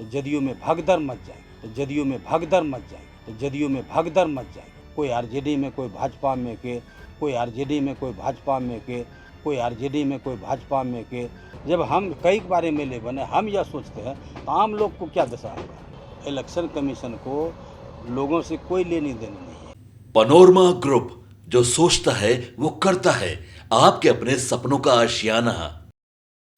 तो जदयू में भगदड़ मच जाएगी, तो जदयू में भगदड़ मच जाएगी, तो जदयू में भगदड़ मच जाएगी। कोई आरजेडी में, कोई भाजपा में के, कोई आरजेडी में, कोई भाजपा में के, कोई आरजेडी में, कोई भाजपा में के। जब हम कई बार एमएलए बने, हम यह सोचते हैं तो आम लोग को क्या दशा होगा। इलेक्शन कमीशन को लोगों से कोई लेनी देनी नहीं है। पनोरमा ग्रुप, जो सोचता है वो करता है। आपके अपने सपनों का आशियाना।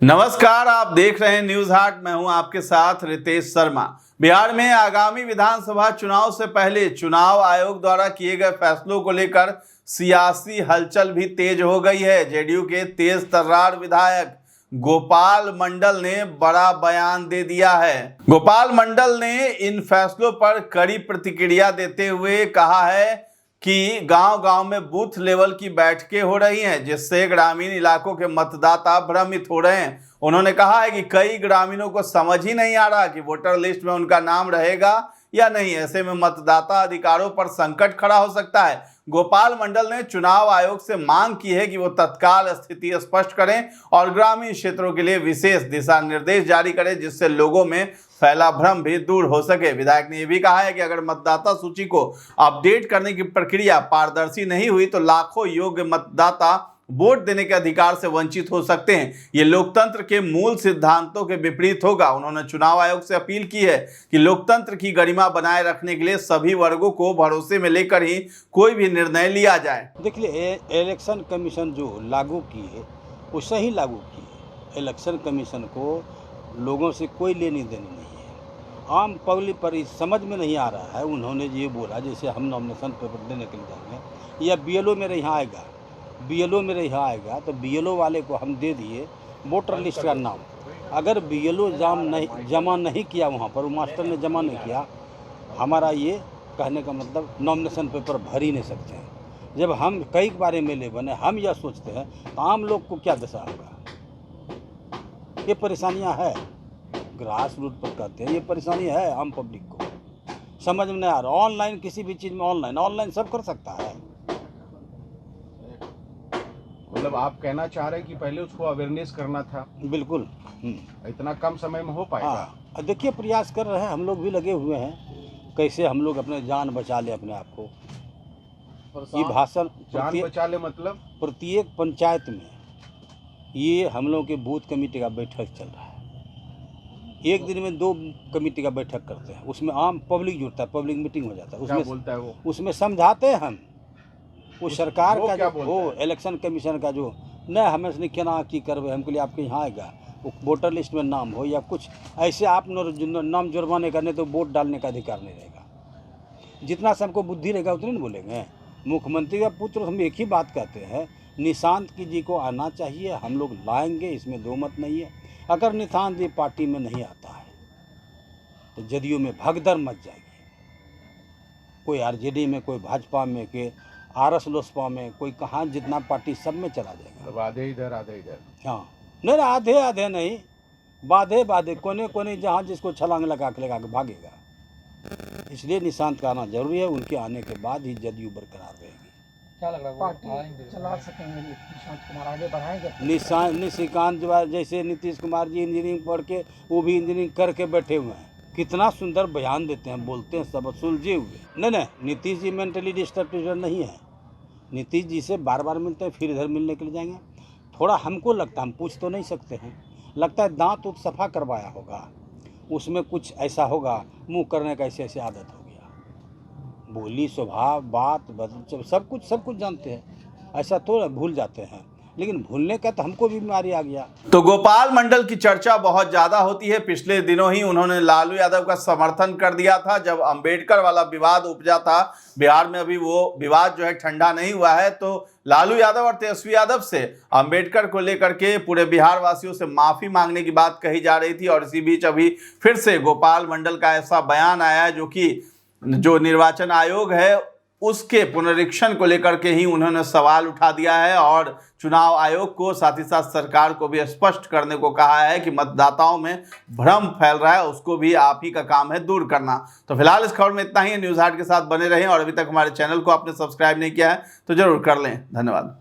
नमस्कार, आप देख रहे हैं न्यूज हाट। मैं हूं आपके साथ रितेश शर्मा। बिहार में आगामी विधानसभा चुनाव से पहले चुनाव आयोग द्वारा किए गए फैसलों को लेकर सियासी हलचल भी तेज हो गई है। जेडीयू के तेज तर्रार विधायक गोपाल मंडल ने बड़ा बयान दे दिया है। गोपाल मंडल ने इन फैसलों पर कड़ी प्रतिक्रिया देते हुए कहा है कि गांव-गांव में बूथ लेवल की बैठकें हो रही हैं, जिससे ग्रामीण इलाकों के मतदाता भ्रमित हो रहे हैं। उन्होंने कहा है कि कई ग्रामीणों को समझ ही नहीं आ रहा कि वोटर लिस्ट में उनका नाम रहेगा या नहीं। ऐसे में मतदाता अधिकारों पर संकट खड़ा हो सकता है। गोपाल मंडल ने चुनाव आयोग से मांग की है कि वो तत्काल स्थिति स्पष्ट करें और ग्रामीण क्षेत्रों के लिए विशेष दिशा निर्देश जारी करें, जिससे लोगों में फैला भ्रम भी दूर हो सके। विधायक ने यह भी कहा है कि अगर मतदाता सूची को अपडेट करने की प्रक्रिया पारदर्शी नहीं हुई तो लाखों योग्य मतदाता वोट देने के अधिकार से वंचित हो सकते हैं। ये लोकतंत्र के मूल सिद्धांतों के विपरीत होगा। उन्होंने चुनाव आयोग से अपील की है कि लोकतंत्र की गरिमा बनाए रखने के लिए सभी वर्गों को भरोसे में लेकर ही कोई भी निर्णय लिया जाए। देखिए, इलेक्शन कमीशन जो लागू किए वो सही लागू किए। इलेक्शन कमीशन को लोगों से कोई लेनी देनी नहीं है। आम पब्लिक पर समझ में नहीं आ रहा है। उन्होंने ये बोला जैसे हम नॉमिनेशन पेपर देने के लिए जाएंगे या बीएलओ मेरे यहाँ आएगा, बीएलओ मेरे यहाँ आएगा तो बीएलओ वाले को हम दे दिए वोटर लिस्ट का नाम। अगर बीएलओ जमा नहीं किया वहाँ पर, वो मास्टर ने जमा नहीं किया, हमारा ये कहने का मतलब नॉमिनेशन पेपर भर ही नहीं सकते हैं। जब हम कई बार एमएलए बने, हम यह सोचते हैं तो आम लोग को क्या दशा होगा। ये परेशानियां है, ग्रास रूट पर कहते हैं, ये परेशानी है आम पब्लिक को समझ में नहीं आ रहा। ऑनलाइन किसी भी चीज़ में ऑनलाइन सब कर सकता है। मतलब आप कहना चाह रहे हैं कि पहले उसको अवेयरनेस करना था। बिल्कुल। इतना कम समय में हो पाएगा? हाँ, देखिए प्रयास कर रहे हैं, हम लोग भी लगे हुए हैं कैसे हम लोग अपने जान बचा ले अपने आप को। ये भाषण जान बचा ले मतलब प्रत्येक पंचायत में ये हम लोग के बूथ कमेटी का बैठक चल रहा है। एक दिन में 2 कमेटी का बैठक करते हैं, उसमें आम पब्लिक जुड़ता है, पब्लिक मीटिंग हो जाता है। क्या बोलता है वो? उसमें समझाते हैं हम वो सरकार का जो वो इलेक्शन कमीशन का जो न हमें से केना की करवे, हमके लिए आपके यहाँ आएगा वो वोटर लिस्ट में नाम हो या कुछ ऐसे आप नाम जुर्माने करने तो वोट डालने का अधिकार नहीं रहेगा। जितना से हमको बुद्धि रहेगा उतने नहीं बोलेंगे। मुख्यमंत्री का पुत्र हम एक ही बात कहते हैं, निशांत जी को आना चाहिए, हम लोग लाएंगे, इसमें दो मत नहीं है। अगर निशांत जी पार्टी में नहीं आता है तो जदयू में भगदड़ मच जाएगी। कोई आरजेडी में, कोई भाजपा में के, आरएस लोसपा में, कोई कहाँ जितना पार्टी सब में चला जाएगा। आधे इधर आधे इधर। हाँ नहीं, आधे आधे नहीं, बाधे कोने कोने जहाँ जिसको छलांग लगा के भागेगा। इसलिए निशांत का आना जरूरी है। उनके आने के बाद ही जदयू बरकरार रहेगी। क्या लग रहा है चला सकेंगे निशांत कुमार, आगे बढ़ाएंगे? निशिकांत जैसे नीतीश कुमार जी इंजीनियरिंग पढ़ के वो भी इंजीनियरिंग करके बैठे हुए हैं, कितना सुंदर बयान देते हैं, बोलते हैं, सब सुलझे हुए। नहीं, नीतीश जी मेंटली डिस्टर्ब नहीं है। नीतीश जी से बार बार मिलते हैं, फिर इधर मिलने के लिए जाएंगे। थोड़ा हमको लगता है, हम पूछ तो नहीं सकते हैं, लगता है दांत उत सफ़ा करवाया होगा, उसमें कुछ ऐसा होगा, मुंह करने का ऐसे आदत हो गया। बोली, स्वभाव, बात सब कुछ जानते हैं। ऐसा तो भूल जाते हैं, लेकिन भूलने का तो हमको भी बीमारी आ गया। तो गोपाल मंडल की चर्चा बहुत ज्यादा होती है। पिछले दिनों ही उन्होंने लालू यादव का समर्थन कर दिया था जब अंबेडकर वाला विवाद उपजा था। बिहार में अभी वो विवाद जो है ठंडा नहीं हुआ है। तो लालू यादव और तेजस्वी यादव से अंबेडकर को लेकर के पूरे बिहार वासियों से माफी मांगने की बात कही जा रही थी। और इसी बीच अभी फिर से गोपाल मंडल का ऐसा बयान आया है जो निर्वाचन आयोग है उसके पुनरीक्षण को लेकर के ही उन्होंने सवाल उठा दिया है और चुनाव आयोग को, साथ ही साथ सरकार को भी स्पष्ट करने को कहा है कि मतदाताओं में भ्रम फैल रहा है, उसको भी आप ही का काम है दूर करना। तो फिलहाल इस खबर में इतना ही। न्यूज़ हाट के साथ बने रहें और अभी तक हमारे चैनल को आपने सब्सक्राइब नहीं किया है तो जरूर कर लें। धन्यवाद।